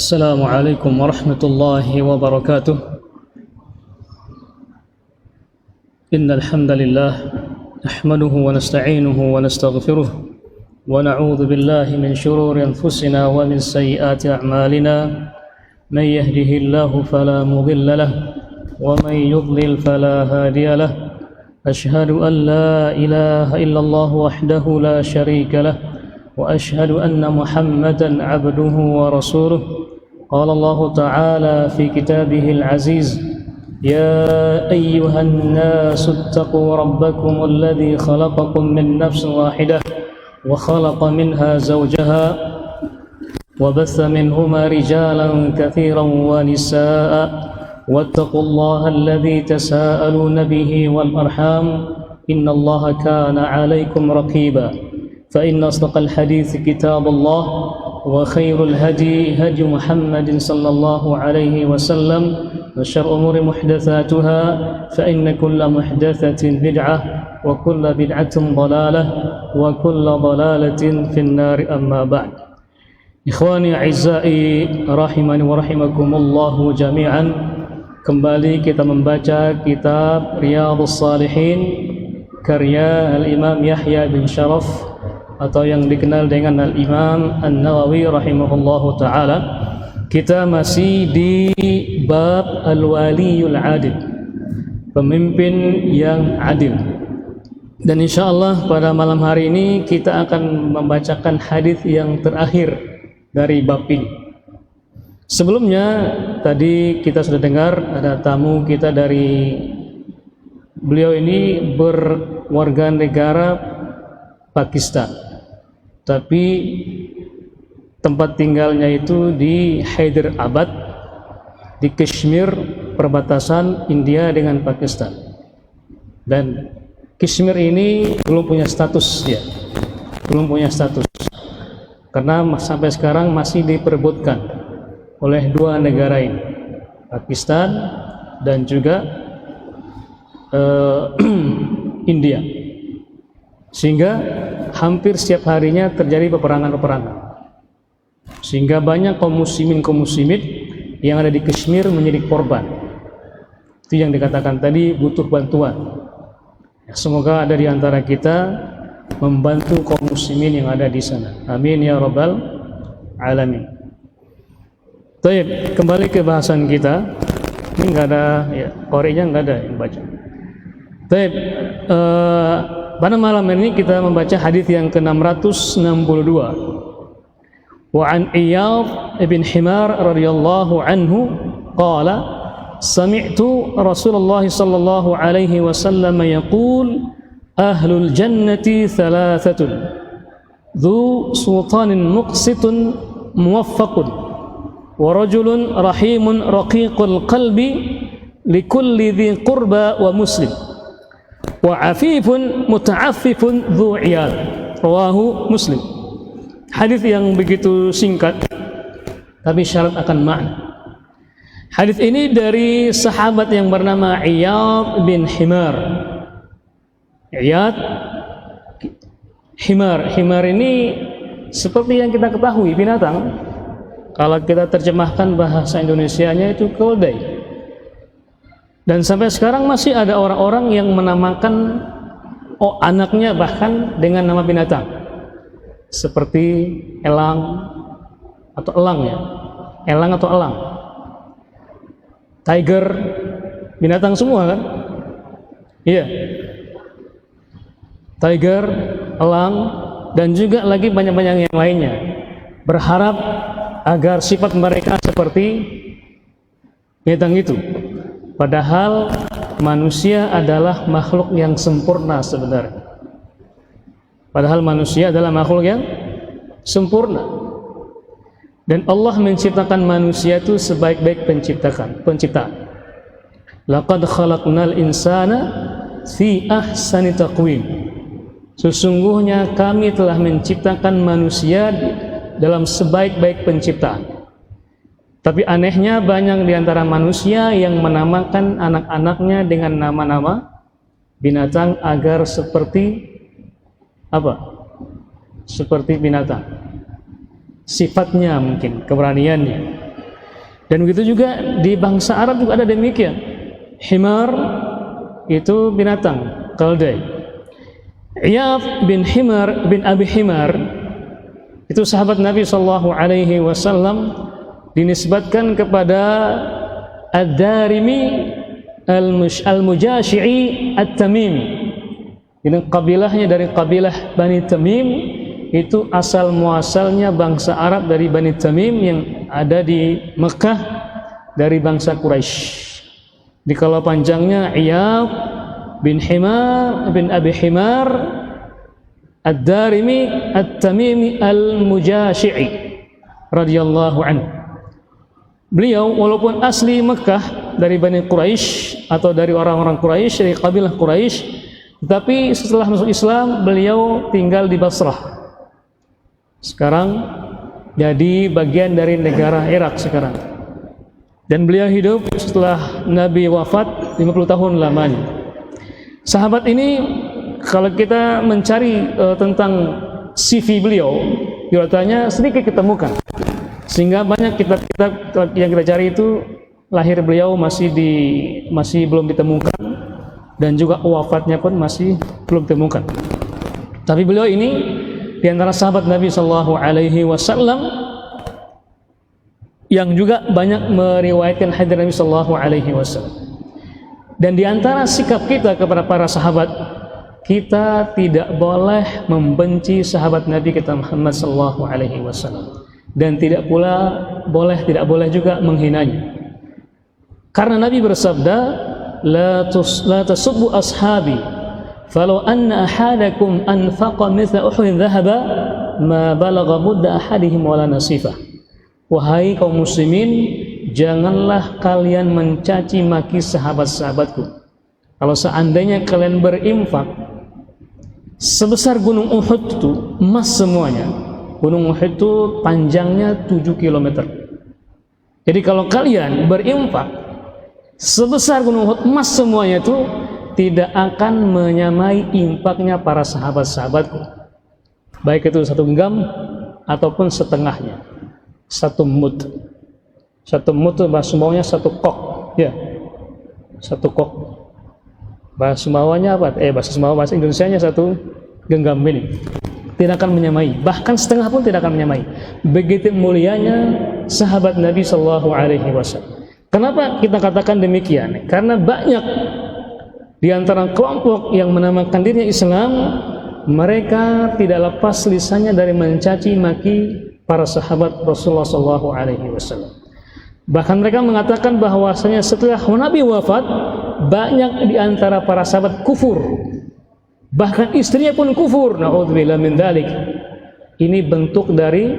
السلام عليكم ورحمة الله وبركاته. إن الحمد لله نحمده ونستعينه ونستغفره ونعوذ بالله من شرور أنفسنا ومن سيئات أعمالنا. من يهده الله فلا مضل له ومن يضلل فلا هادي له. أشهد أن لا إله إلا الله وحده لا شريك له وأشهد أن محمدا عبده ورسوله. قال الله تعالى في كتابه العزيز: يا أيها الناس اتقوا ربكم الذي خلقكم من نفس واحدة وخلق منها زوجها وبث منهما رجالا كثيرا ونساء واتقوا الله الذي تساءلون به والأرحام إن الله كان عليكم رقيبا. فإن أصدق الحديث كتاب الله وخير الهدي هدي محمد صلى الله عليه وسلم وشر الأمور محدثاتها فإن كل محدثة بدعة وكل بدعة ضلالة وكل ضلالة في النار. أما بعد. Ikhwani a'izza'i rahimani wa rahimakumullahu jami'an. Kembali kita membaca kitab Riyadhus Shalihin karya Al-Imam Yahya bin Sharaf atau yang dikenal dengan Al-Imam An-Nawawi rahimahullahu ta'ala. Kita masih di bab Al-Waliyul Adil, pemimpin yang adil. Dan insyaallah pada malam hari ini kita akan membacakan hadis yang terakhir dari bab ini. Sebelumnya tadi kita sudah dengar ada tamu kita dari beliau ini berwarga negara Pakistan, tapi tempat tinggalnya itu di Hyderabad di Kashmir, perbatasan India dengan Pakistan. Dan Kashmir ini belum punya status ya, belum punya status karena sampai sekarang masih diperebutkan oleh dua negara ini, Pakistan dan juga India, sehingga hampir setiap harinya terjadi peperangan-peperangan, sehingga banyak kaum muslimin yang ada di Kashmir menjadi korban. Itu yang dikatakan tadi, butuh bantuan. Semoga ada di antara kita membantu kaum muslimin yang ada di sana. Amin ya rabbal alamin. Baik, kembali ke bahasan kita. Ini nggak ada ya, koreknya nggak ada yang baca. Baik, pada malam ini kita membaca hadis yang ke-662. Wa an Iyadh ibn Himar radhiyallahu anhu qala sami'tu Rasulullah sallallahu alaihi wasallam yaqul ahlul jannati thalathatun dhu sultanin muqsitun muwaffaqun wa rajulun rahimun raqiqul qalbi likulli dhi qurba wa muslim wa afifun muta'affifun dhu iyal. Rawahu Muslim. Hadis yang begitu singkat tapi syarat akan makna. Hadis ini dari sahabat yang bernama Iyadh bin Himar. Iyadh Himar. Himar ini seperti yang kita ketahui binatang. Kalau kita terjemahkan bahasa Indonesianya itu keledai. Dan sampai sekarang masih ada orang-orang yang menamakan anaknya bahkan dengan nama binatang, seperti elang atau elang ya, elang atau elang, tiger, binatang semua kan? Iya, tiger, elang, dan juga lagi banyak-banyak yang lainnya. Berharap agar sifat mereka seperti binatang itu. Padahal manusia adalah makhluk yang sempurna sebenarnya. Padahal manusia adalah makhluk yang sempurna. Dan Allah menciptakan manusia itu sebaik-baik penciptaan. Laqad khalaqnal insana fi ahsani taqwim. Sesungguhnya kami telah menciptakan manusia dalam sebaik-baik penciptaan. Tapi anehnya banyak di antara manusia yang menamakan anak-anaknya dengan nama-nama binatang agar seperti apa? Seperti binatang. Sifatnya mungkin, keberaniannya. Dan begitu juga di bangsa Arab juga ada demikian. Himar itu binatang keldai. Iyad bin Himar bin Abi Himar itu sahabat Nabi sallallahu alaihi wasallam, dinisbatkan kepada Ad-Darimi Al-Mujashi'i At-Tamimi. Ini kabilahnya dari kabilah Bani Tamim, itu asal muasalnya bangsa Arab dari Bani Tamim yang ada di Mekah dari bangsa Quraisy. Di kalau panjangnya Iyad bin Himar bin Abi Himar Ad-Darimi At-Tamimi Al-Mujashi'i radhiyallahu anhu. Beliau walaupun asli Mekah dari Bani Quraisy atau dari orang-orang Quraisy, dari kabilah Quraisy, tetapi setelah masuk Islam beliau tinggal di Basrah. Sekarang jadi bagian dari negara Irak sekarang. Dan beliau hidup setelah Nabi wafat 50 tahun lamanya. Sahabat ini kalau kita mencari tentang CV beliau, biasanya sedikit ketemukan. Sehingga banyak kitab-kitab yang kita cari itu lahir beliau masih belum ditemukan, dan juga wafatnya pun masih belum ditemukan. Tapi beliau ini di antara sahabat Nabi sallallahu alaihi wasallam yang juga banyak meriwayatkan hadis Nabi sallallahu alaihi wasallam. Dan di antara sikap kita kepada para sahabat, kita tidak boleh membenci sahabat Nabi kita Muhammad sallallahu alaihi wasallam, dan tidak boleh juga menghinanya. Karena Nabi bersabda, la tasubbu ashabi falau anna ahadakum anfaqa mithla uhudin dhahaba ma balagha mudda ahadihim wala nasifah. Wahai kaum muslimin, janganlah kalian mencaci maki sahabat-sahabatku. Kalau seandainya kalian berinfak sebesar gunung Uhud itu, emas semuanya. Gunung Uhud itu panjangnya 7 km. Jadi kalau kalian berinfak sebesar gunung Uhud, emas semuanya itu, tidak akan menyamai infaknya para sahabat-sahabatku. Baik itu 1 genggam ataupun setengahnya. 1 mud. 1 mud itu bahasa Sumbawanya 1 kok. Ya. 1 kok. Bahasa Sumbawanya apa? Bahasa Sumbawa, bahasa Indonesianya 1 genggam ini. Tidak akan menyamai. Bahkan setengah pun tidak akan menyamai. Begitu mulianya sahabat Nabi sallallahu alaihi wasallam. Kenapa kita katakan demikian? Karena banyak di antara kelompok yang menamakan dirinya Islam, mereka tidak lepas lisannya dari mencaci maki para sahabat Rasulullah sallallahu alaihi wasallam. Bahkan mereka mengatakan bahwasanya setelah Nabi wafat, banyak di antara para sahabat kufur. Bahkan istrinya pun kufur. Na'udzubillah min dzalik. Ini bentuk dari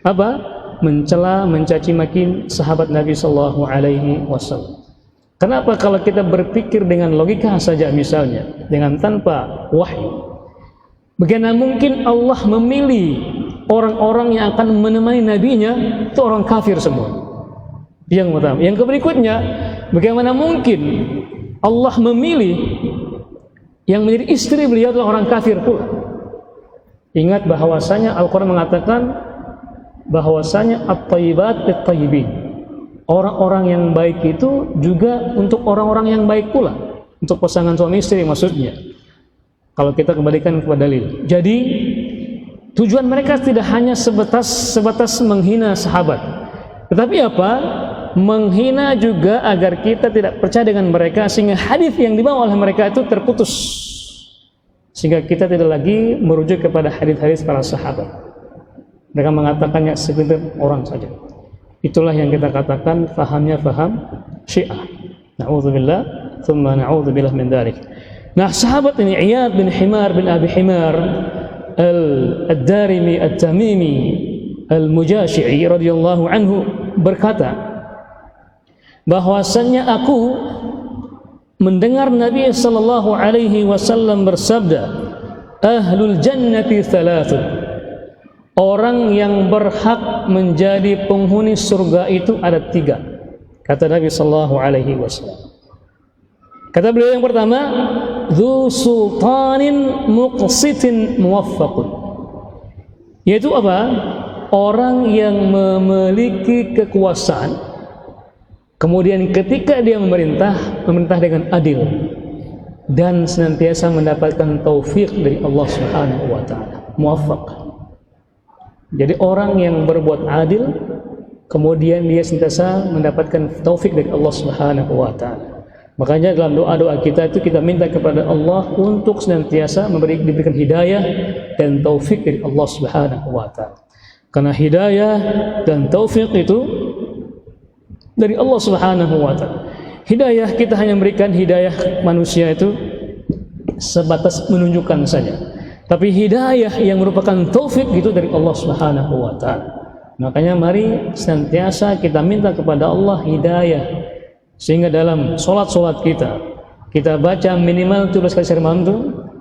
apa? Mencela, mencaci maki sahabat Nabi sallallahu alaihi wasallam. Kenapa? Kalau kita berpikir dengan logika saja, misalnya dengan tanpa wahyu, bagaimana mungkin Allah memilih orang-orang yang akan menemani nabinya itu orang kafir semua? Yang pertama. Yang berikutnya, bagaimana mungkin Allah memilih yang menjadi istri beliau adalah orang kafir pula? Ingat bahwasanya Al-Quran mengatakan bahwasanya at-thayyibat lit-thayyibin. Orang-orang yang baik itu juga untuk orang-orang yang baik pula, untuk pasangan suami istri maksudnya. Kalau kita kembalikan kepada dalil. Jadi tujuan mereka tidak hanya sebatas menghina sahabat, tetapi apa? Menghina juga agar kita tidak percaya dengan mereka, sehingga hadis yang dibawa oleh mereka itu terputus, sehingga kita tidak lagi merujuk kepada hadis-hadis para sahabat. Mereka mengatakannya segelintir orang saja. Itulah yang kita katakan fahamnya faham Syiah. Na'udzubillah, thumma na'udzubillah min dzalik. Nah, sahabat ini Iyad bin Himar bin Abi Himar Ad-Darimi At-Tamimi Al-Mujashi'i radhiyallahu anhu berkata bahwasannya aku mendengar Nabi sallallahu alaihi wasallam bersabda, ahlul jannati thalathun. Orang yang berhak menjadi penghuni surga itu ada 3. Kata Nabi sallallahu alaihi wasallam. Kata beliau yang pertama, dzu sultanin muqsitin muwaffaqun. Yaitu apa? Orang yang memiliki kekuasaan Kemudian ketika dia memerintah dengan adil dan senantiasa mendapatkan taufik dari Allah Subhanahu wa taala, muwaffaq. Jadi orang yang berbuat adil kemudian dia senantiasa mendapatkan taufik dari Allah Subhanahu wa taala. Makanya dalam doa-doa kita itu kita minta kepada Allah untuk senantiasa diberikan hidayah dan taufik dari Allah Subhanahu wa taala. Karena hidayah dan taufik itu dari Allah Subhanahu wa taala. Hidayah kita hanya memberikan hidayah manusia itu sebatas menunjukkan saja. Tapi hidayah yang merupakan taufik itu dari Allah Subhanahu wa taala. Makanya mari senantiasa kita minta kepada Allah hidayah sehingga dalam salat kita baca minimal 17 kali sehari malam itu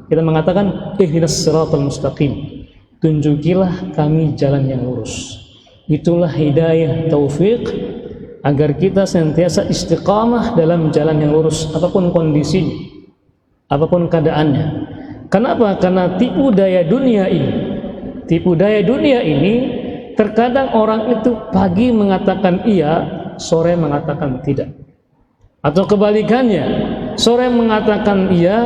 kita mengatakan ihdinas siratal mustaqim. Tunjukilah kami jalan yang lurus. Itulah hidayah taufik agar kita senantiasa istiqamah dalam jalan yang lurus apapun kondisinya, apapun keadaannya. Kenapa? Karena tipu daya dunia ini terkadang orang itu pagi mengatakan iya, sore mengatakan tidak. Atau kebalikannya, sore mengatakan iya,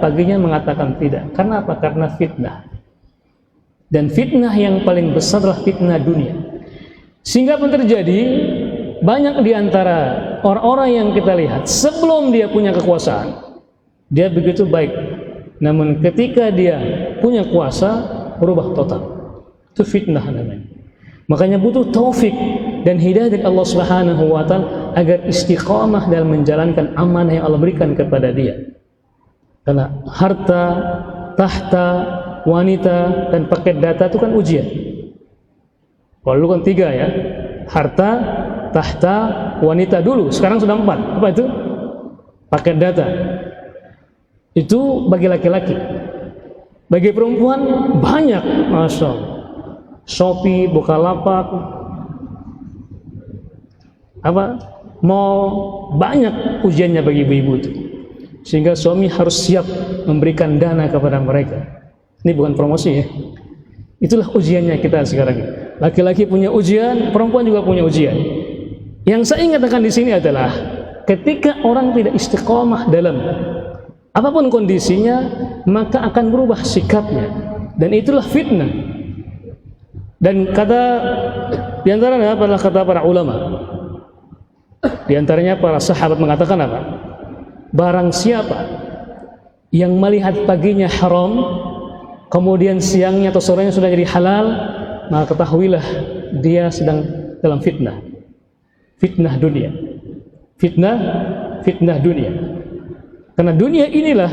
paginya mengatakan tidak. Karena apa? Karena fitnah. Dan fitnah yang paling besar adalah fitnah dunia. Sehingga pun terjadi banyak di antara orang-orang yang kita lihat sebelum dia punya kekuasaan dia begitu baik, namun ketika dia punya kuasa berubah total. Itu fitnah namanya. Makanya butuh taufik dan hidayah dari Allah Subhanahu wa taala agar istiqamah dalam menjalankan amanah yang Allah berikan kepada dia. Karena harta, tahta, wanita dan paket data itu kan ujian. Kalau dulu kan 3 ya, harta, tahta, wanita dulu, sekarang sudah 4. Apa itu? Paket data. Itu bagi laki-laki. Bagi perempuan banyak, masya Allah. Shopee, Bukalapak, mall, banyak ujiannya bagi ibu-ibu itu. Sehingga suami harus siap memberikan dana kepada mereka. Ini bukan promosi ya. Itulah ujiannya kita sekarang. Laki-laki punya ujian, perempuan juga punya ujian. Yang saya ingin katakan di sini adalah ketika orang tidak istiqomah dalam apapun kondisinya, maka akan berubah sikapnya, dan itulah fitnah. Dan kata di antaranya adalah kata para ulama. Di antaranya para sahabat mengatakan apa? Barang siapa yang melihat paginya haram, kemudian siangnya atau sorenya sudah jadi halal, maka ketahuilah dia sedang dalam fitnah. Fitnah dunia. Fitnah dunia. Karena dunia inilah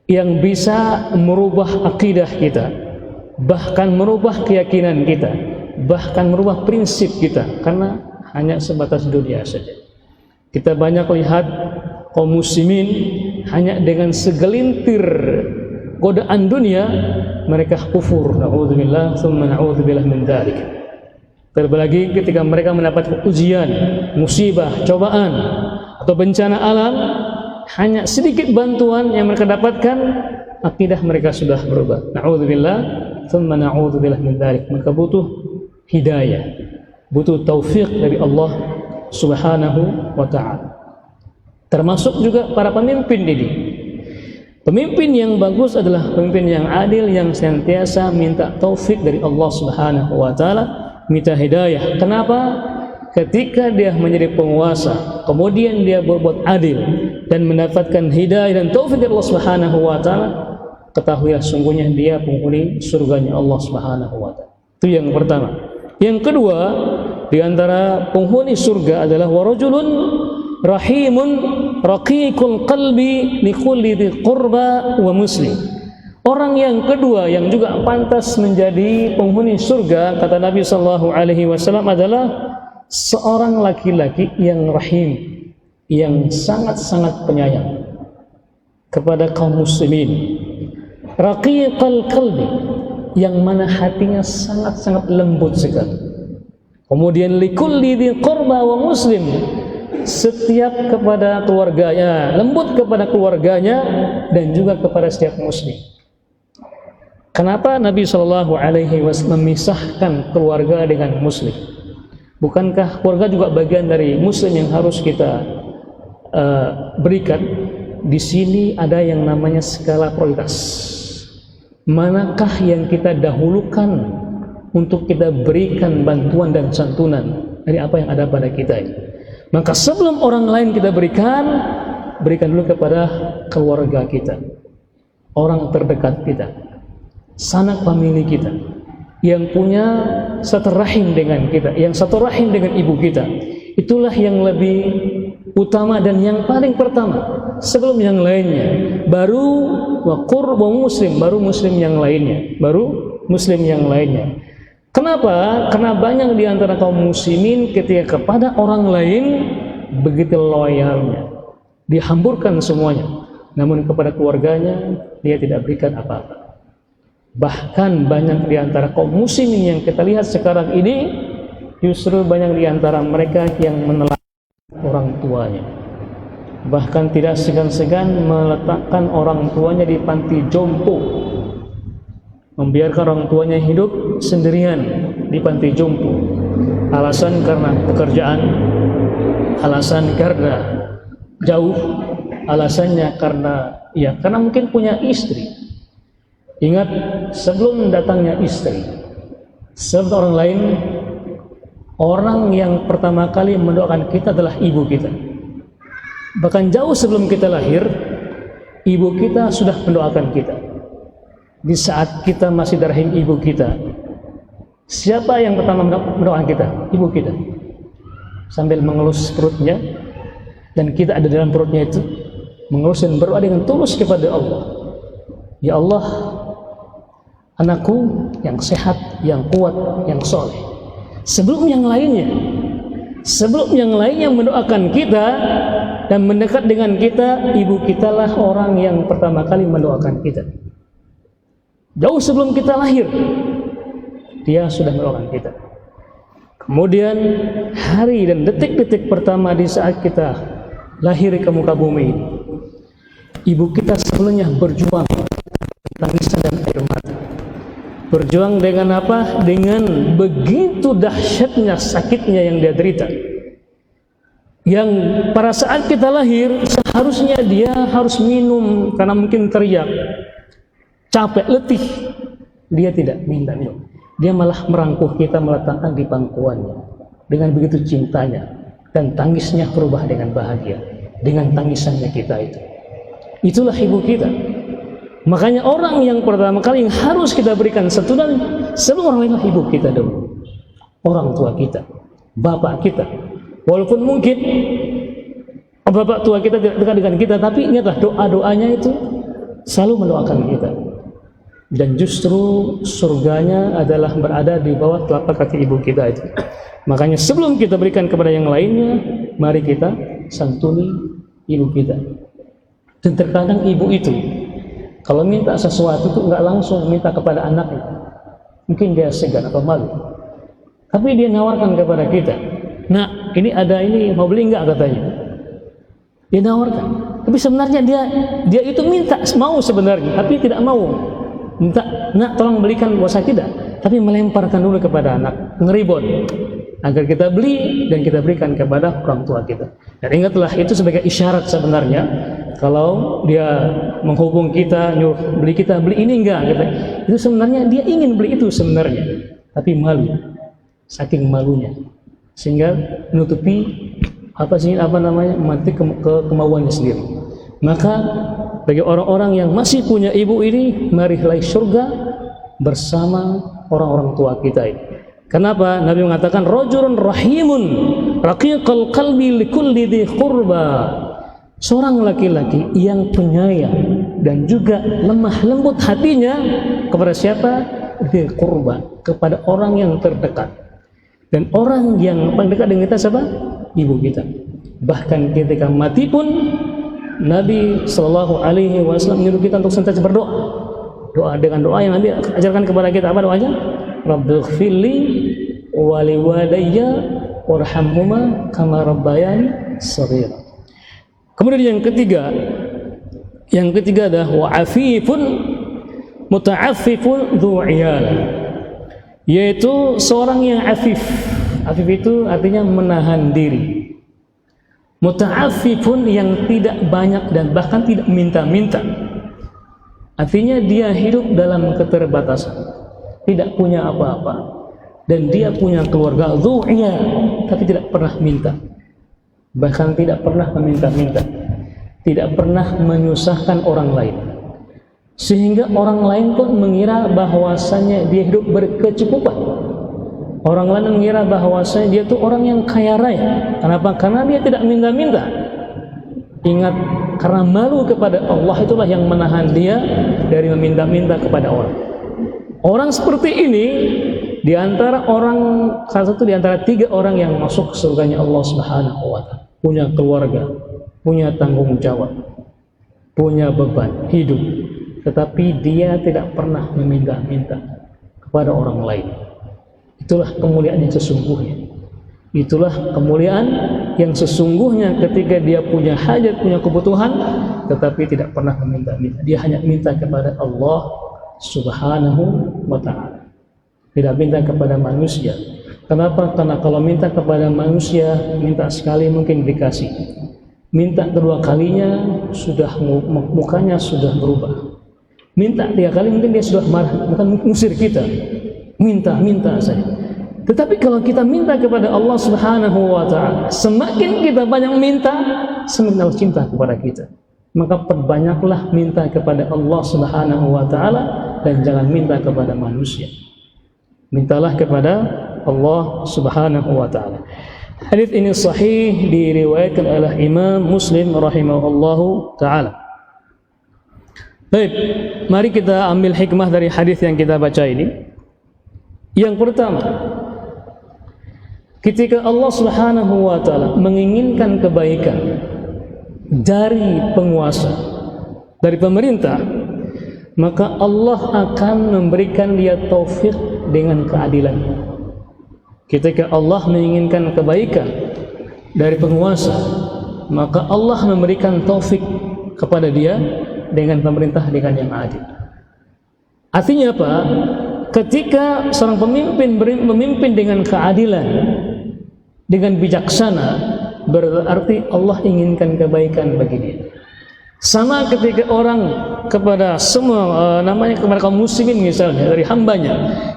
yang bisa merubah akidah kita, bahkan merubah keyakinan kita, bahkan merubah prinsip kita, karena hanya sebatas dunia saja. Kita banyak lihat kaum muslimin hanya dengan segelintir godaan dunia mereka kufur. Na'udzubillah, tsumma na'udzubillah min dzalik. Terlebih ketika mereka mendapat ujian, musibah, cobaan atau bencana alam, hanya sedikit bantuan yang mereka dapatkan, akidah mereka sudah berubah. Na'udzubillah, tsumma na'udzubillah min dzalik. Maka butuh hidayah, butuh taufik dari Allah Subhanahu wa ta'ala. Termasuk juga para pemimpin ini. Pemimpin yang bagus adalah pemimpin yang adil, yang senantiasa minta taufik dari Allah Subhanahu wa ta'ala, minta hidayah. Kenapa? Ketika dia menjadi penguasa, kemudian dia berbuat adil dan mendapatkan hidayah dan taufik dari Allah Subhanahu wa ta'ala, ketahuilah sungguhnya dia penghuni surganya Allah Subhanahu wa ta'ala. Itu yang pertama. Yang kedua, di antara penghuni surga adalah warajulun rahimun raqiqul qalbi likulli dzi qurba wa muslim. Orang yang kedua yang juga pantas menjadi penghuni surga, kata Nabi sallallahu alaihi wasallam, adalah seorang laki-laki yang rahim, yang sangat-sangat penyayang kepada kaum muslimin. Raqiqul qalbi, yang mana hatinya sangat-sangat lembut sekali. Kemudian likulli dzi qurba wa muslim, setiap kepada keluarganya, lembut kepada keluarganya dan juga kepada setiap muslim. Kenapa Nabi Shallallahu Alaihi Wasallam memisahkan keluarga dengan muslim? Bukankah keluarga juga bagian dari muslim yang harus kita berikan? Di sini ada yang namanya skala prioritas. Manakah yang kita dahulukan untuk kita berikan bantuan dan santunan dari apa yang ada pada kita ini? Maka sebelum orang lain kita berikan dulu kepada keluarga kita, orang terdekat kita, sanak famili kita, yang punya satu rahim dengan kita, yang satu rahim dengan ibu kita. Itulah yang lebih utama dan yang paling pertama sebelum yang lainnya. Baru wa muslim, baru muslim yang lainnya, baru muslim yang lainnya. Kenapa? Karena banyak di antara kaum muslimin ketika kepada orang lain begitu loyalnya, dihamburkan semuanya, namun kepada keluarganya dia tidak berikan apa-apa. Bahkan banyak di antara kaum muslimin yang kita lihat sekarang ini, justru banyak di antara mereka yang menelan orang tuanya, bahkan tidak segan-segan meletakkan orang tuanya di panti jompo, membiarkan orang tuanya hidup sendirian di panti jompo. Alasan karena pekerjaan, alasan karena jauh, alasannya karena mungkin punya istri. Ingat, sebelum datangnya istri, sebelum orang lain, orang yang pertama kali mendoakan kita adalah ibu kita. Bahkan jauh sebelum kita lahir, ibu kita sudah mendoakan kita. Di saat kita masih di rahim ibu kita, siapa yang pertama mendoakan kita? Ibu kita. Sambil mengelus perutnya, dan kita ada dalam perutnya itu, mengelus dan berdoa dengan tulus kepada Allah. Ya Allah, anakku yang sehat, yang kuat, yang soleh. Sebelum yang lainnya mendoakan kita dan mendekat dengan kita, ibu kita lah orang yang pertama kali mendoakan kita. Jauh sebelum kita lahir, dia sudah mendoakan kita. Kemudian hari dan detik-detik pertama di saat kita lahir ke muka bumi, ibu kita sebelumnya berjuang tangisan dan air mata. Berjuang dengan apa? Dengan begitu dahsyatnya sakitnya yang dia derita. Yang pada saat kita lahir seharusnya dia harus minum karena mungkin teriak, capek, letih. Dia tidak minta minum. Dia malah merangkuh kita, meletakkan di pangkuannya dengan begitu cintanya, dan tangisnya berubah dengan bahagia dengan tangisannya kita itu. Itulah ibu kita. Makanya orang yang pertama kali yang harus kita berikan santunan sebelum orang lain, ibu kita dulu, orang tua kita, bapak kita. Walaupun mungkin bapak tua kita tidak dekat dengan kita, tapi ingatlah doa-doanya itu selalu mendoakan kita. Dan justru surganya adalah berada di bawah telapak kaki ibu kita itu. Makanya sebelum kita berikan kepada yang lainnya, mari kita santuni ibu kita. Dan terkadang ibu itu kalau minta sesuatu itu nggak langsung minta kepada anaknya, mungkin dia segan atau malu, tapi dia nawarkan kepada kita. Nah, ini ada ini, mau beli nggak katanya? Dia nawarkan, tapi sebenarnya dia itu minta, mau sebenarnya, tapi tidak mau. Minta, nak tolong belikan, buat saya tidak, tapi melemparkan dulu kepada anak, ngeribon, agar kita beli dan kita berikan kepada orang tua kita. Dan ingatlah, itu sebagai isyarat sebenarnya. Kalau dia menghubung kita, nyuruh beli kita, beli ini enggak, gitu. Itu sebenarnya dia ingin beli itu sebenarnya, tapi malu, saking malunya, sehingga menutupi mati kemauannya sendiri. Maka bagi orang-orang yang masih punya ibu ini, mari raih surga bersama orang-orang tua kita ini. Kenapa? Nabi mengatakan rajulun rahimun raqiqal qalbi likulli dhi qurba. Seorang laki-laki yang penyayang dan juga lemah lembut hatinya kepada siapa? Dhi qurba, kepada orang yang terdekat. Dan orang yang paling dekat dengan kita siapa? Ibu kita. Bahkan ketika mati pun Nabi Shallallahu Alaihi Wasallam menyuruh kita untuk senantiasa berdoa. Doa dengan doa yang Nabi ajarkan kepada kita. Apa doanya? Rabbighfirli wa liwalidayya warhamhuma kama rabbayani shaghira. Kemudian yang ketiga adalah wa'afifun muta'affifun dhu iyal, yaitu seorang yang afif, Afif itu artinya menahan diri. Muta'affifun yang tidak banyak dan bahkan tidak minta-minta. Artinya dia hidup dalam keterbatasan, tidak punya apa-apa, dan dia punya keluarga dzu'ya, tapi tidak pernah minta, bahkan tidak pernah meminta-minta, tidak pernah menyusahkan orang lain, sehingga orang lain pun mengira bahwasanya dia hidup berkecukupan. Orang lain mengira bahwasanya dia itu orang yang kaya raya. Kenapa? Karena dia tidak minta-minta. Ingat, karena malu kepada Allah itulah yang menahan dia dari meminta-minta kepada orang. Orang seperti ini di antara salah satu di antara 3 orang yang masuk surganya Allah Subhanahu wa taala. Punya keluarga, punya tanggung jawab, punya beban hidup, tetapi dia tidak pernah meminta-minta kepada orang lain. Itulah kemuliaan yang sesungguhnya. Itulah kemuliaan yang sesungguhnya ketika dia punya hajat, punya kebutuhan, tetapi tidak pernah meminta-minta. Dia hanya minta kepada Allah Subhanahu wa ta'ala. Tidak minta kepada manusia. Kenapa? Karena kalau minta kepada manusia, minta sekali mungkin dikasih. Minta kedua kalinya sudah mukanya sudah berubah. Minta 3 kali mungkin dia sudah marah, bukan mengusir kita. Minta saja. Tetapi kalau kita minta kepada Allah Subhanahu wa ta'ala, semakin kita banyak minta, semakin Allah cinta kepada kita. Maka perbanyaklah minta kepada Allah Subhanahu wa ta'ala dan jangan minta kepada manusia. Mintalah kepada Allah Subhanahu wa ta'ala. Hadis ini sahih diriwayatkan oleh Imam Muslim rahimahullahu ta'ala. Baik, mari kita ambil hikmah dari hadis yang kita baca ini. Yang pertama, ketika Allah Subhanahu wa ta'ala menginginkan kebaikan dari penguasa, dari pemerintah, maka Allah akan memberikan dia taufik dengan keadilan. Ketika Allah menginginkan kebaikan dari penguasa, maka Allah memberikan taufik kepada dia dengan pemerintah dengan yang adil. Artinya apa? Ketika seorang pemimpin memimpin dengan keadilan, dengan bijaksana, berarti Allah inginkan kebaikan bagi dia. Sama ketika orang kepada semua kepada kaum muslimin misalnya dari hambanya,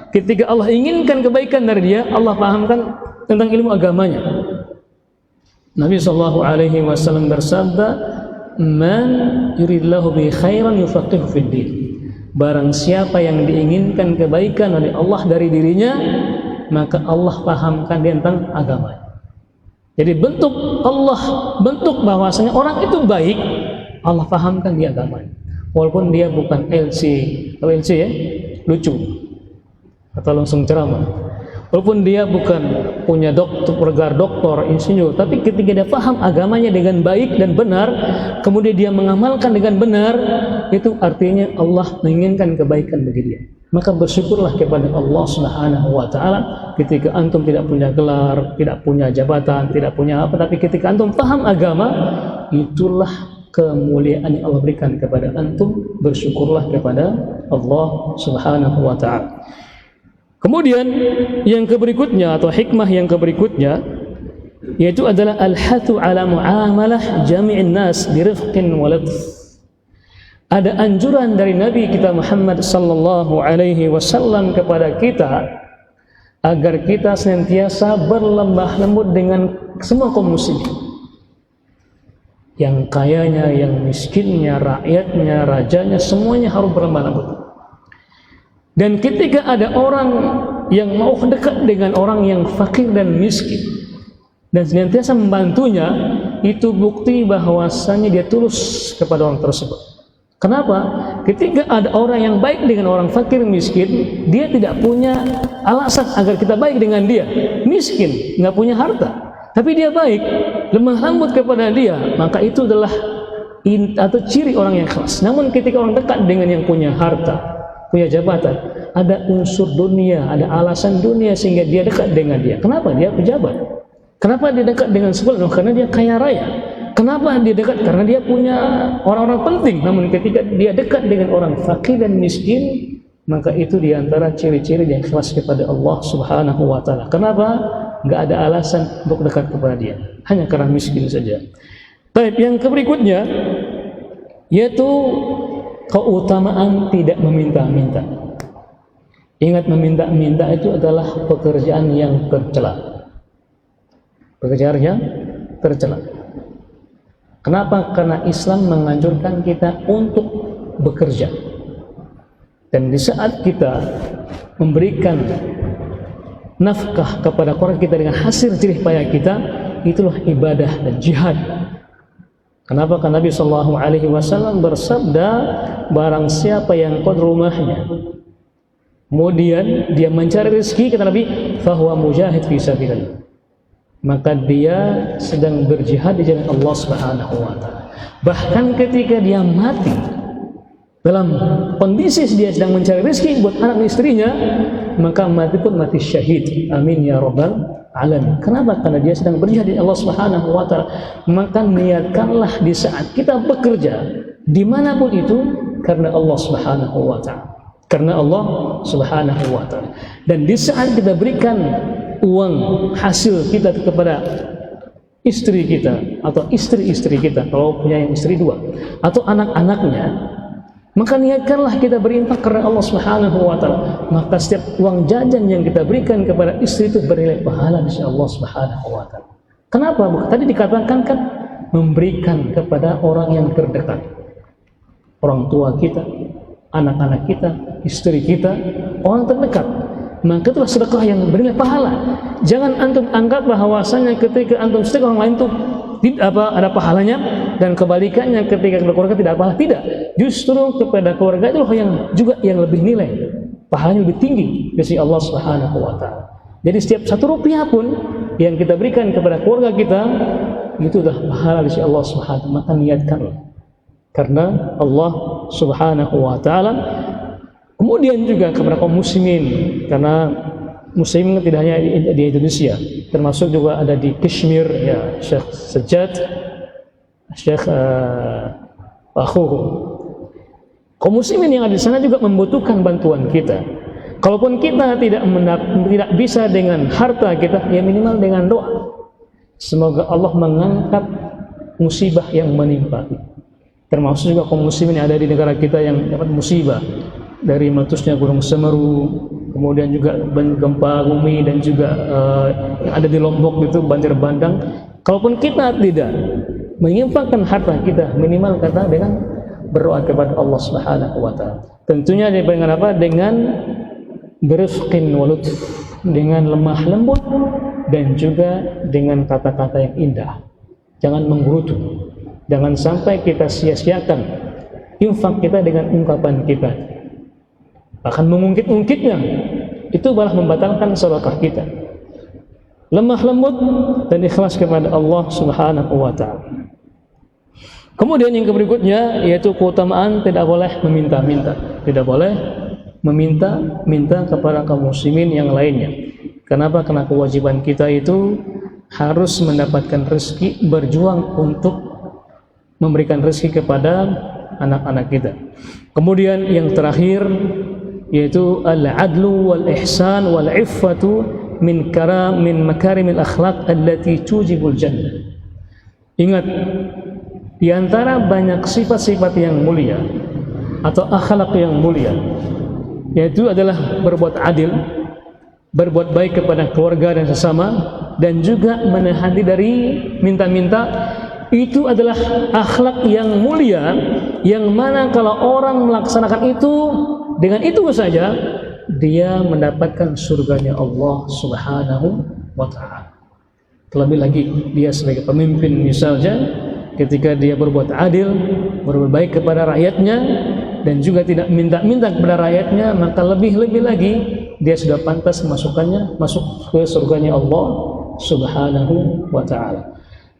ketika Allah inginkan kebaikan dari dia, Allah pahamkan tentang ilmu agamanya. Nabi SAW bersabda, "Man yuridillahu bi khairan yufaqihu fid din." Barang siapa yang diinginkan kebaikan oleh Allah dari dirinya, maka Allah pahamkan dia tentang agama. Jadi bentuk bahwasanya orang itu baik, Allah pahamkan dia agama. Walaupun dia bukan LC ya, lucu atau langsung ceramah. Walaupun dia bukan punya gelar doktor, insinyur, tapi ketika dia paham agamanya dengan baik dan benar, kemudian dia mengamalkan dengan benar, itu artinya Allah menginginkan kebaikan bagi dia. Maka bersyukurlah kepada Allah Subhanahu wa ta'ala ketika antum tidak punya gelar, tidak punya jabatan, tidak punya apa, tapi ketika antum paham agama, itulah kemuliaan yang Allah berikan kepada antum. Bersyukurlah kepada Allah Subhanahu wa ta'ala. Kemudian yang berikutnya atau hikmah yang berikutnya yaitu adalah al-hathu ala muamalah jami'in nas birifqin wa latf. Ada anjuran dari Nabi kita Muhammad sallallahu alaihi wasallam kepada kita agar kita senantiasa berlemah lembut dengan semua kaum muslimin. Yang kayanya, yang miskinnya, rakyatnya, rajanya, semuanya harus berlemah lembut. Dan ketika ada orang yang mau dekat dengan orang yang fakir dan miskin dan senantiasa membantunya, itu bukti bahwasanya dia tulus kepada orang tersebut. Kenapa? Ketika ada orang yang baik dengan orang fakir miskin, dia tidak punya alasan agar kita baik dengan dia. Miskin, nggak punya harta, tapi dia baik, lemah lembut kepada dia, maka itu adalah atau ciri orang yang ikhlas. Namun ketika orang dekat dengan yang punya harta, punya jabatan, ada unsur dunia, ada alasan dunia sehingga dia dekat dengan dia. Kenapa? Dia pejabat. Kenapa dia dekat dengan sebelah? Karena dia kaya raya. Kenapa dia dekat? Karena dia punya orang-orang penting. Namun ketika dia dekat dengan orang fakir dan miskin, maka itu diantara ciri-ciri yang ikhlas kepada Allah Subhanahu wa ta'ala. Kenapa? nggak ada alasan untuk dekat kepada dia, hanya karena miskin saja. Baik, yang berikutnya yaitu keutamaan tidak meminta-minta. Ingat, meminta-minta itu adalah pekerjaan yang tercela. Pekerjaan yang tercela. Kenapa? Karena Islam menganjurkan kita untuk bekerja. Dan di saat kita memberikan nafkah kepada keluarga kita dengan hasil jerih payah kita, itulah ibadah dan jihad. Kenapa? Karena Nabi SAW bersabda, barang siapa yang qad rumahnya, kemudian dia mencari rezeki, kata Nabi, fahuwa mujahid fi sabilillah, maka dia sedang berjihad di jalan Allah Subhanahu wa taala. Bahkan ketika dia mati dalam kondisi dia sedang mencari rezeki buat anak istrinya, maka mati pun mati syahid. Amin ya rabbal alamin. Kenapa? Karena dia sedang berjihad di Allah Subhanahu wa taala. Maka niatkanlah di saat kita bekerja dimanapun itu karena Allah Subhanahu wa taala. Karena Allah Subhanahu wa taala. Dan di saat kita berikan uang hasil kita kepada istri kita atau istri-istri kita, kalau punya yang istri dua, atau anak-anaknya, maka niatkanlah kita berinfak karena Allah Subhanahu wa taala. Maka setiap uang jajan yang kita berikan kepada istri itu bernilai pahala di sisi Allah Subhanahu wa taala. Kenapa? Tadi dikatakan kan memberikan kepada orang yang terdekat. Orang tua kita, anak-anak kita, istri kita, orang terdekat. Maka itulah sedekah yang bernilai pahala. Jangan antum anggap bahwasanya ketika antum sedekah orang lain itu tidak ada pahalanya, dan kebalikannya ketika keluarga tidak pahala. Tidak, justru kepada keluarga itu yang juga yang lebih nilai, pahalanya lebih tinggi di sisi Allah Subhanahu wa taala. Jadi setiap satu rupiah pun yang kita berikan kepada keluarga kita, itu adalah pahala di sisi Allah Subhanahu wa taala. Maka niatkanlah karena Allah Subhanahu wa taala. Kemudian juga kepada kaum muslimin, karena muslim tidak hanya di Indonesia, termasuk juga ada di Kashmir, ya, Syekh Sajjad, Syekh Akhuhu. Kaum muslimin yang ada di sana juga membutuhkan bantuan kita. Kalaupun kita tidak bisa dengan harta kita, ya minimal dengan doa. Semoga Allah mengangkat musibah yang menimpa. Termasuk juga kaum muslimin yang ada di negara kita yang dapat musibah dari meletusnya Gunung Semeru, kemudian juga gempa bumi, dan juga yang ada di Lombok itu banjir bandang. Kalaupun kita tidak menginfakkan harta kita, minimal kata dengan berdoa kepada Allah Subhanahu wa taala. Tentunya dengan apa? Dengan berifqin walutf, dengan lemah lembut, dan juga dengan kata-kata yang indah. Jangan menggerutu. Jangan sampai kita sia-siakan infak kita dengan ungkapan kita, akan mengungkit-ungkitnya, itu malah membatalkan sedekah kita. Lemah lembut dan ikhlas kepada Allah Subhanahu wa taala. Kemudian yang berikutnya yaitu keutamaan tidak boleh meminta-minta. Tidak boleh meminta-minta kepada kaum muslimin yang lainnya. Kenapa? Karena kewajiban kita itu harus mendapatkan rezeki, berjuang untuk memberikan rezeki kepada anak-anak kita. Kemudian yang terakhir yaitu al-adlu wal ihsan wal iffatu min makarimil akhlaq allati tujibul jannah. Ingat, di antara banyak sifat-sifat yang mulia atau akhlak yang mulia, yaitu adalah berbuat adil, berbuat baik kepada keluarga dan sesama, dan juga menahan diri dari minta-minta. Itu adalah akhlak yang mulia, yang mana kalau orang melaksanakan itu, dengan itu saja dia mendapatkan surganya Allah Subhanahu wa ta'ala. Terlebih lagi dia sebagai pemimpin misalnya, ketika dia berbuat adil, berbuat baik kepada rakyatnya, dan juga tidak minta-minta kepada rakyatnya, maka lebih-lebih lagi dia sudah pantas masuk ke surganya Allah Subhanahu wa ta'ala.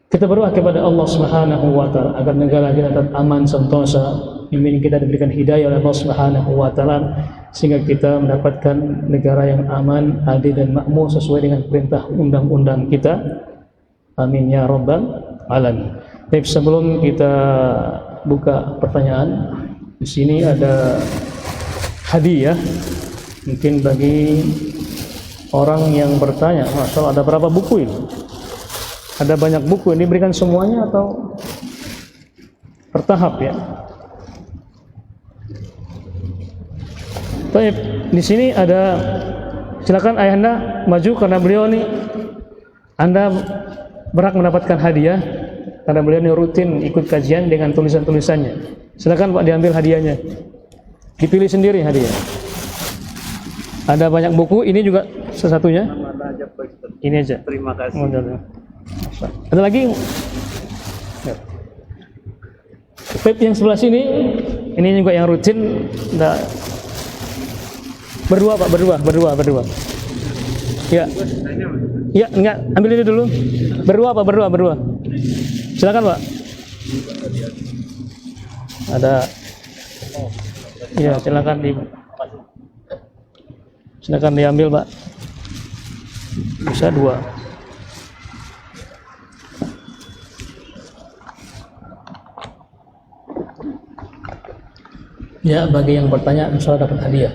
Kita berdoa kepada Allah Subhanahu wa ta'ala agar negara kita tetap aman, sentosa, yang kita diberikan hidayah oleh Allah Subhanahu wa ta'ala, sehingga kita mendapatkan negara yang aman, adil dan makmur sesuai dengan perintah undang-undang kita. Amin ya rabbal alamin. Baik, sebelum kita buka pertanyaan, di sini ada hadiah mungkin bagi orang yang bertanya, Masya Allah, ada berapa buku ini? Ada banyak buku, ini diberikan semuanya atau bertahap ya? Baik, di sini ada, silakan ayahanda maju karena beliau ini, anda berhak mendapatkan hadiah karena beliau ini rutin ikut kajian dengan tulisan-tulisannya. Silakan Pak, diambil hadiahnya, dipilih sendiri hadiah. Ada banyak buku, ini juga sesatunya. Ini aja. Terima kasih. Ada lagi? Vape yang sebelah sini, ini juga yang rutin. Nah, berdua Pak, berdua. Ya. Ya, enggak, ambil ini dulu. Berdua Pak, berdua. Silakan Pak. Ada. Ya, silakan diambil Pak. Bisa 2. Ya, bagi yang bertanya insya Allah dapat hadiah.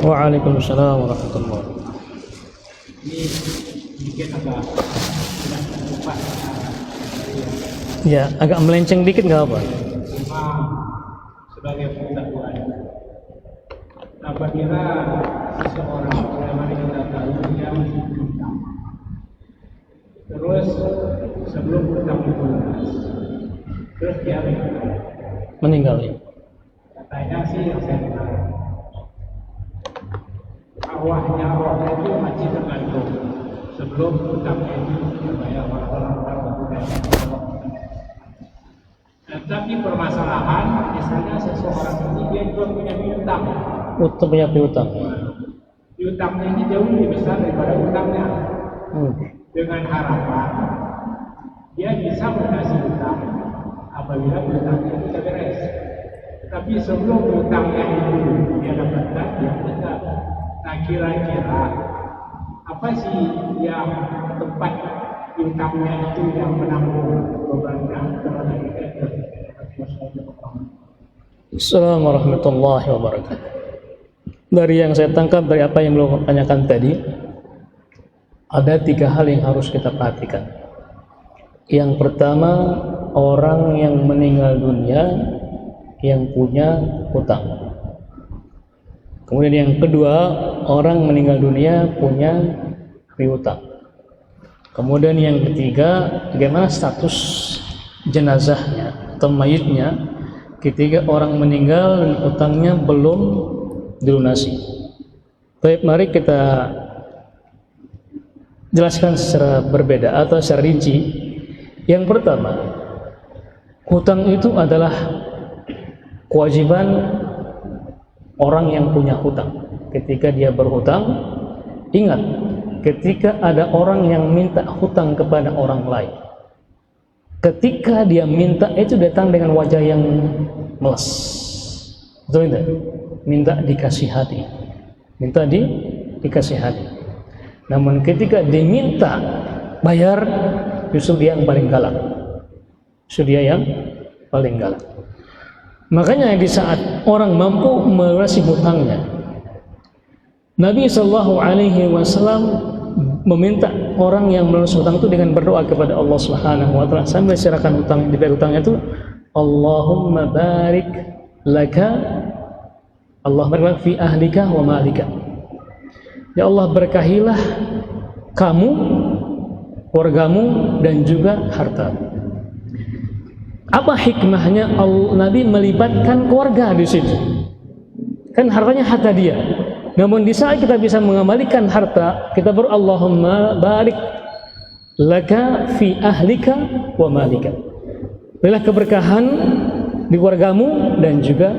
Waalaikumsalam warahmatullahi wabarakatuh. Ini sedikit agak lupa. Ya, agak melenceng dikit nggak apa? Cuma sebagai pengetahuan, apabila seseorang yang kita tahu dia masih hutang, terus sebelum hutang itu lunas, terus dia Meninggal ya? katanya sih yang saya dengar, arwahnya itu masih tergantung sebelum hutangnya itu terbayar orang-orang. Tapi permasalahan, misalnya seseorang ini dia juga punya piutang. Punya piutang. Piutangnya ini jauh lebih besar daripada hutangnya. Dengan harapan dia bisa melunasi hutang apabila hutangnya bisa beres. Tapi sebelum hutangnya itu dia dapatkan, dia tidak. Nah, kira-kira apa sih yang tempat hutangnya itu yang menanggung bebannya terhadap kita? Assalamualaikum warahmatullahi wabarakatuh. Dari yang saya tangkap dari apa yang beliau tanyakan tadi, ada 3 hal yang harus kita perhatikan. Yang pertama, orang yang meninggal dunia yang punya hutang. Kemudian yang kedua, orang meninggal dunia punya piutang. Kemudian yang ketiga, bagaimana status jenazahnya atau mayitnya ketika orang meninggal dan utangnya belum dilunasi. Baik, mari kita jelaskan secara berbeda atau secara rinci. Yang pertama, hutang itu adalah kewajiban orang yang punya hutang. Ketika dia berhutang, ingat, ketika ada orang yang minta hutang kepada orang lain, ketika dia minta itu datang dengan wajah yang meles, betul tidak? Minta dikasih hati, dikasih hati. Namun ketika diminta bayar, justru dia yang paling galak. Makanya di saat orang mampu melunasi hutangnya, Nabi SAW meminta orang yang melunasi hutang itu dengan berdoa kepada Allah Subhanahu wa taala sambil serahkan hutang, dibayar hutangnya itu, Allahumma barik laka, Allah barik fi ahlika wa malika. Ya Allah, berkahilah kamu, keluargamu dan juga harta. Apa hikmahnya Nabi melibatkan keluarga di situ? Kan hartanya harta dia. Namun di saat kita bisa mengembalikan harta, kita berdoa Allahumma barik laka fi ahlika wa malika. Berilah keberkahan di keluargamu dan juga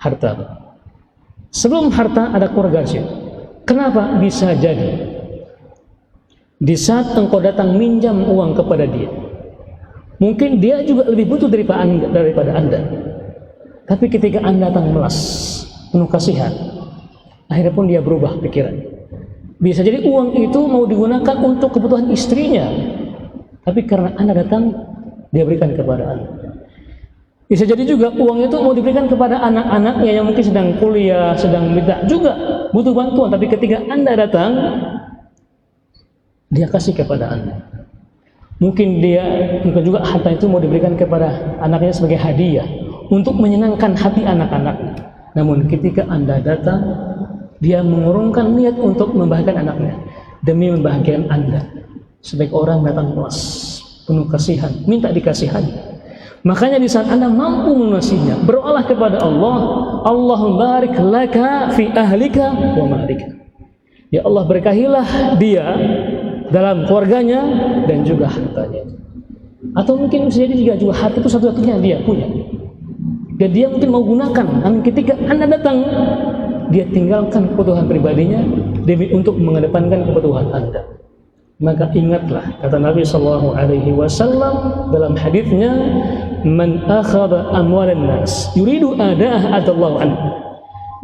harta. Sebelum harta ada keluarga sih. Kenapa? Bisa jadi di saat engkau datang minjam uang kepada dia, mungkin dia juga lebih butuh daripada anda. Tapi ketika anda datang melas, penuh kasihan, akhirnya pun dia berubah pikiran. Bisa jadi uang itu mau digunakan untuk kebutuhan istrinya, tapi karena anda datang, dia berikan kepada anda. Bisa jadi juga uangnya itu mau diberikan kepada anak-anaknya yang mungkin sedang kuliah, sedang minta juga butuh bantuan. Tapi ketika Anda datang, dia kasih kepada Anda. Mungkin juga harta itu mau diberikan kepada anaknya sebagai hadiah untuk menyenangkan hati anak-anaknya. Namun ketika Anda datang, dia mengurungkan niat untuk membahagiakan anaknya demi membahagiakan Anda. Sebagai orang datang puas, penuh kasihan, minta dikasihani. Makanya di saat Anda mampu melunasinya, berdoalah kepada Allah, Allahumma barik laka fi ahlika wa malika. Ya Allah, berkahilah dia dalam keluarganya dan juga hartanya. Atau mungkin bisa jadi juga harta itu satu-satunya dia punya. Dan dia mungkin mau gunakan, namun ketika Anda datang, dia tinggalkan kebutuhan pribadinya demi untuk mengedepankan kebutuhan Anda. Maka ingatlah kata Nabi SAW dalam hadisnya, man akhadha amwalan nas yuridu ada'ah adallahu anhu.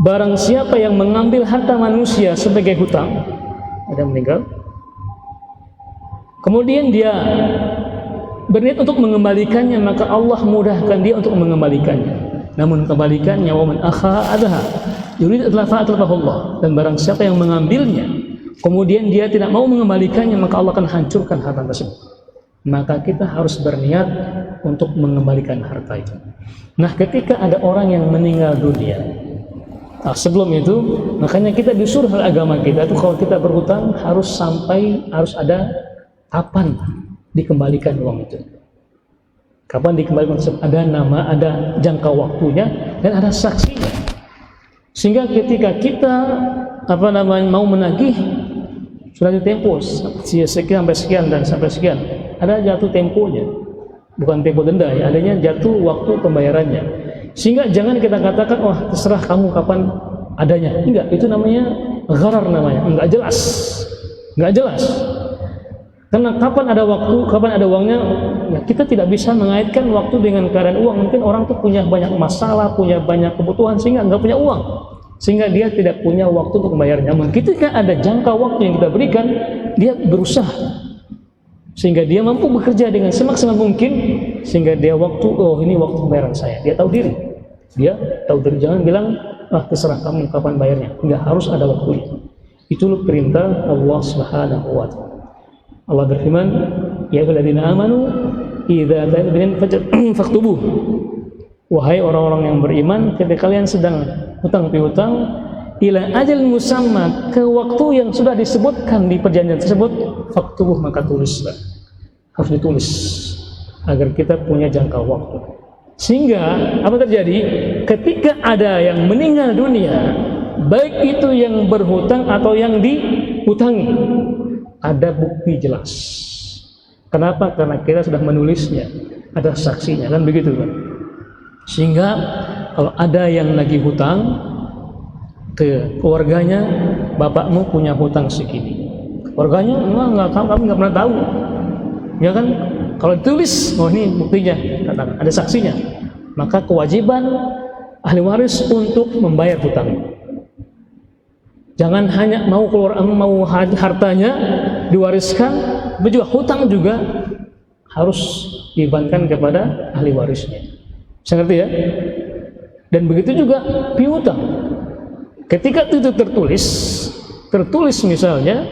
Barang siapa yang mengambil harta manusia sebagai hutang, ada meninggal, kemudian dia berniat untuk mengembalikannya, maka Allah mudahkan dia untuk mengembalikannya. Namun kebalikannya, wa man akhadha yuridu Allah, dan barang siapa yang mengambilnya kemudian dia tidak mau mengembalikannya, maka Allah akan hancurkan harta tersebut. Maka kita harus berniat untuk mengembalikan harta itu. Nah, ketika ada orang yang meninggal dunia, sebelum itu, makanya kita disuruh oleh agama kita itu kalau kita berhutang harus ada kapan dikembalikan uang itu. Kapan dikembalikan, ada nama, ada jangka waktunya, dan ada saksinya. Sehingga ketika kita mau menagih, sudah ditempo sekian sampai sekian dan sampai sekian, ada jatuh temponya, bukan tempo denda ya, adanya jatuh waktu pembayarannya. Sehingga jangan kita katakan, wah terserah kamu kapan adanya. Enggak, itu namanya gharar, namanya enggak jelas. Karena kapan ada waktu, kapan ada uangnya, ya kita tidak bisa mengaitkan waktu dengan keadaan uang. Mungkin orang tuh punya banyak masalah, punya banyak kebutuhan sehingga enggak punya uang, sehingga dia tidak punya waktu untuk membayarnya. Namun ketika ada jangka waktu yang kita berikan, dia berusaha sehingga dia mampu bekerja dengan semaksimal mungkin, sehingga dia ini waktu pembayaran saya. Dia tahu diri, jangan bilang terserah kamu kapan bayarnya. Enggak, harus ada waktunya. Itulah perintah Allah Subhanahu wa taala. Allah berfirman, ya ayyuhalladzina amanu idza tadayantum faktubuh. Wahai orang-orang yang beriman, ketika kalian sedang hutang piutang, ila ajal musamma, ke waktu yang sudah disebutkan di perjanjian tersebut, faktubuh, maka tulislah. Harus ditulis agar kita punya jangka waktu. Sehingga apa terjadi? Ketika ada yang meninggal dunia, baik itu yang berhutang atau yang dihutangi, ada bukti jelas. Kenapa? Karena kita sudah menulisnya, ada saksinya, kan begitu kan? Sehingga kalau ada yang lagi hutang ke keluarganya, bapakmu punya hutang segini, keluarganya kami nggak pernah tahu, ya kan? Kalau ditulis, oh ini buktinya, ada saksinya, maka kewajiban ahli waris untuk membayar hutang. Jangan hanya mau hartanya diwariskan, tapi juga hutang juga harus dibebankan kepada ahli warisnya. Bisa ngerti ya? Dan begitu juga piutang. Ketika itu tertulis misalnya,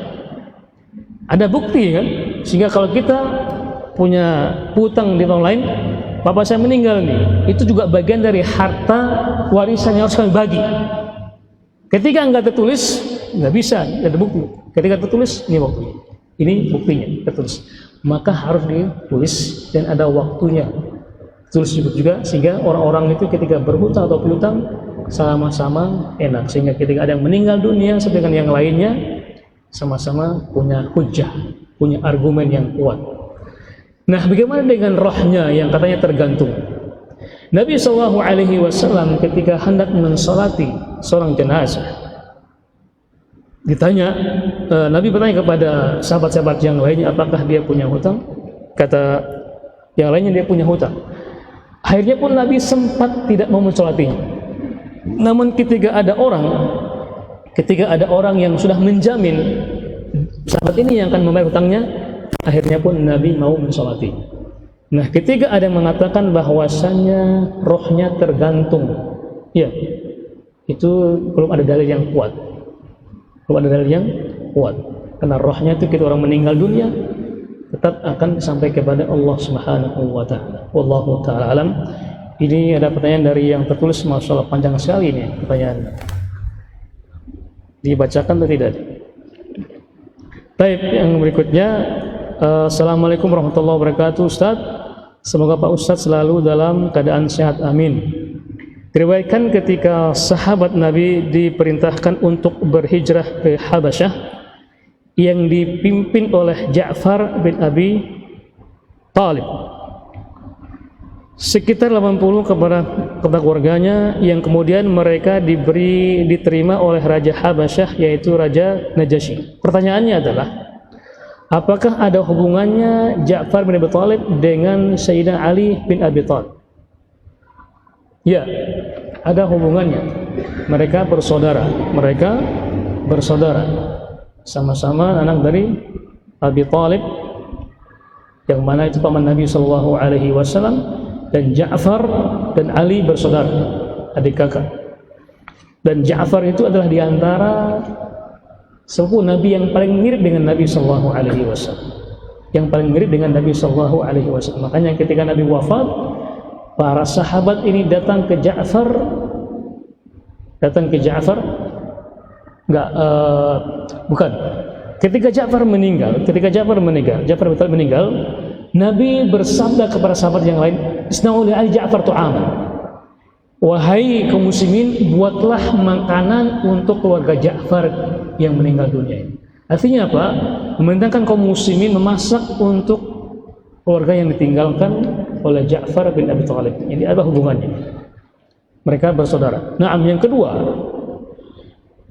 ada bukti kan? Sehingga kalau kita punya hutang di orang lain, bapak saya meninggal nih, itu juga bagian dari harta warisan yang harus kami bagi. Ketika enggak tertulis, enggak bisa, enggak ada bukti. Ketika tertulis, ini waktunya, ini buktinya, tertulis. Maka harus ditulis dan ada waktunya. Tulis juga sehingga orang-orang itu ketika berhutang atau piutang sama-sama enak. Sehingga ketika ada yang meninggal dunia seperti dengan yang lainnya, sama-sama punya hujjah, punya argumen yang kuat. Nah, bagaimana dengan rohnya yang katanya tergantung? Nabi SAW ketika hendak mensolati seorang jenazah, ditanya, Nabi bertanya kepada sahabat-sahabat yang lainnya, apakah dia punya hutang? Kata yang lainnya, dia punya hutang. Akhirnya pun Nabi sempat tidak mau mensolatinya. Namun ketika ada orang yang sudah menjamin sahabat ini yang akan membayar hutangnya, akhirnya pun Nabi mau mensolatinya. Nah, ketika ada yang mengatakan bahwasannya rohnya tergantung, ya, itu belum ada dalil yang kuat. Belum ada dalil yang kuat. Karena rohnya itu ketika orang meninggal dunia tetap akan sampai kepada Allah Subhanahu wa taala. Wallahu taala alam. Ini ada pertanyaan dari yang tertulis, masalah panjang sekali ini pertanyaan. Dibacakan atau tidak? Baik, yang berikutnya, Assalamualaikum warahmatullahi wabarakatuh Ustaz. Semoga Pak Ustaz selalu dalam keadaan sehat, amin. Diriwayatkan ketika sahabat Nabi diperintahkan untuk berhijrah ke Habasyah yang dipimpin oleh Ja'far bin Abi Talib, sekitar 80 kepada keluarganya, yang kemudian mereka diterima oleh Raja Habasyah, yaitu Raja Najasyi. Pertanyaannya adalah, apakah ada hubungannya Ja'far bin Abi Talib dengan Sayyidina Ali bin Abi Talib? Ya, ada hubungannya. Mereka bersaudara. Sama-sama anak dari Abi Talib, yang mana itu paman Nabi Shallallahu Alaihi Wasallam. Dan Ja'far dan Ali bersaudara, adik kakak. Dan Ja'far itu adalah diantara sepupu Nabi yang paling mirip dengan Nabi Shallallahu Alaihi Wasallam. Yang paling mirip dengan Nabi Shallallahu Alaihi Wasallam. Makanya ketika Nabi wafat, para sahabat ini datang ke Ja'far, ketika Ja'far meninggal, Ja'far betul meninggal, Nabi bersabda kepada sahabat yang lain, "Isna'u li ali Ja'far tu'aman." Wahai kaum muslimin, buatlah makanan untuk keluarga Ja'far yang meninggal dunia. Artinya apa? Memerintahkan kaum muslimin memasak untuk keluarga yang ditinggalkan oleh Ja'far bin Abi Thalib. Jadi apa hubungannya? Mereka bersaudara. Nah, yang kedua,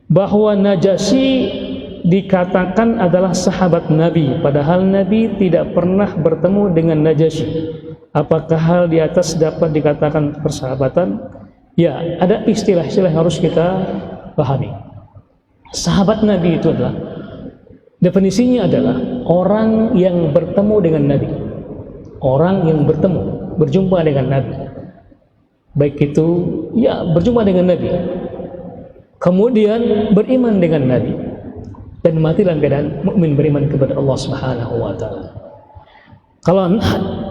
bahwa Najasyi dikatakan adalah sahabat Nabi, padahal Nabi tidak pernah bertemu dengan Najasyi. Apakah hal di atas dapat dikatakan persahabatan? Ya, ada istilah-istilah yang harus kita pahami. Sahabat Nabi itu adalah, definisinya adalah orang yang bertemu dengan Nabi, orang yang berjumpa dengan Nabi, baik itu ya berjumpa dengan Nabi, kemudian beriman dengan Nabi, dan mati dalam keadaan mukmin beriman kepada Allah Subhanahu wa taala. Kalau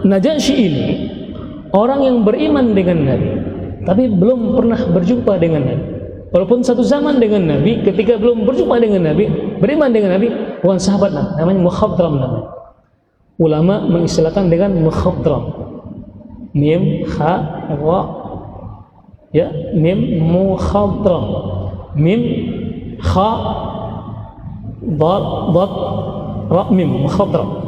Najasyi ini orang yang beriman dengan Nabi tapi belum pernah berjumpa dengan Nabi, walaupun satu zaman dengan Nabi, ketika belum berjumpa dengan Nabi, beriman dengan Nabi, bukan sahabat, namanya mukhadram namanya. Ulama mengistilahkan dengan mukhadram. Mim kha ra, ya, mim mukhadram, mim kha dad ra, mim mukhadram.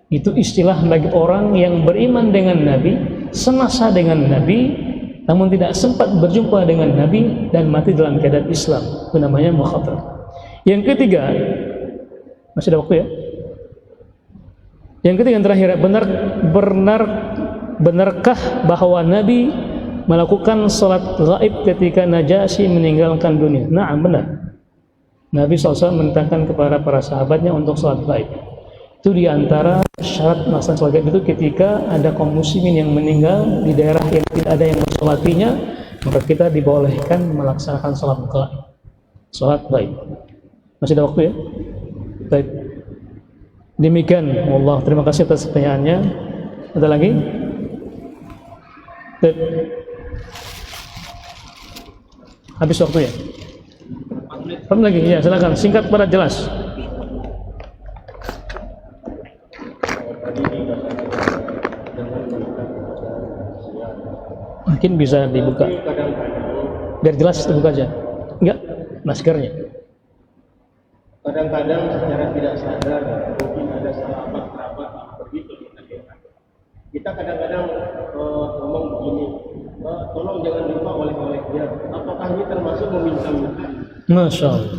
Itu istilah bagi orang yang beriman dengan Nabi, semasa dengan Nabi, namun tidak sempat berjumpa dengan Nabi dan mati dalam keadaan Islam. Itu namanya mukhadram. Yang ketiga, masih ada waktu ya? Yang ketiga, yang terakhir, benarkah bahwa Nabi melakukan salat gaib ketika Najasyi meninggalkan dunia? Nah, benar. Nabi SAW memerintahkan kepada para sahabatnya untuk salat gaib. Itu diantara syarat melaksanakan salat gaib itu ketika ada kaum muslimin yang meninggal di daerah yang tidak ada yang mensolatinya, maka kita dibolehkan melaksanakan salat gaib. Salat gaib. Masih ada waktu ya? Baik. Demikian, Allah, terima kasih atas pertanyaannya. Ada lagi? Baik. Habis waktu ya? 4 lagi, ya silakan, singkat pada jelas. Mungkin bisa dibuka biar jelas, dibuka aja. Enggak, maskernya. Kadang-kadang secara tidak sadar mungkin ada sahabat kerabat yang begitu kita kadang-kadang ngomong begini, tolong jangan lupa oleh dia. Apakah ini termasuk meminta-minta? Masya Allah.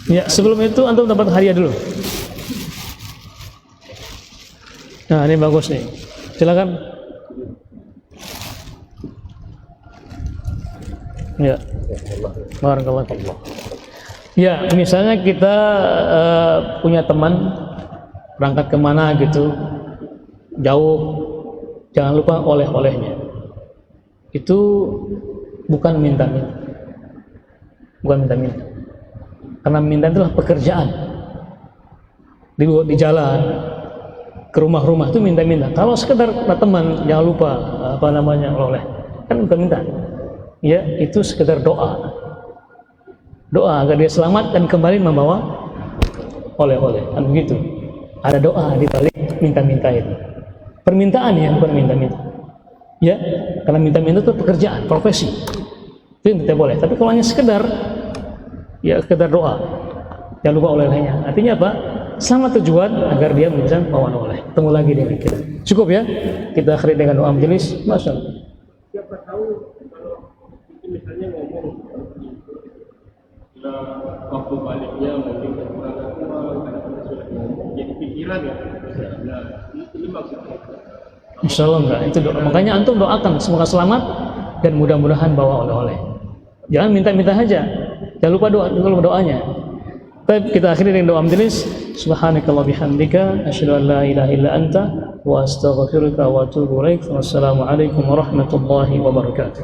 Ya, sebelum itu antum dapat hadiah dulu. Nah, ini bagus nih. Silakan. Ya. Barakallahu. Ya, misalnya kita punya teman berangkat kemana gitu, jauh, Jangan lupa oleh-olehnya. Itu bukan minta-minta. Bukan minta-minta. Karena minta itulah pekerjaan. Di jalan, ke rumah-rumah itu minta-minta. Kalau sekedar teman, jangan lupa oleh-oleh. Kan bukan minta. Ya, itu sekedar doa. Doa agar dia selamat dan kembali membawa oleh-oleh. Kan begitu. Ada doa di balik minta-minta itu. Permintaan ya, bukan minta-minta. Ya, karena minta-minta itu pekerjaan, profesi. Itu yang tidak boleh. Tapi kalau hanya sekedar doa, jangan lupa oleh-olehnya. Artinya apa? Selamat tujuan agar dia bisa bawa oleh. Ketemu lagi dengan kita. Cukup ya? Kita akhiri dengan doa majelis. Masya Allah. Siapa tahu kalau misalnya ngomong waktu baliknya mungkin kurang karena kita sudah ngomong jadi pikiran ya. Nah, ini maksudnya. Insya Allah enggak, itu doa. Makanya antum doakan semoga selamat dan mudah-mudahan bawa oleh-oleh. Jangan minta-minta saja. Jangan lupa doanya. Baik, kita akhiri dengan doa majelis. Subhanakallah bihamdika asyhadu an la ilaha illa anta wa astaghfiruka wa atubu ilaik. Wassalamualaikum warahmatullahi wabarakatuh.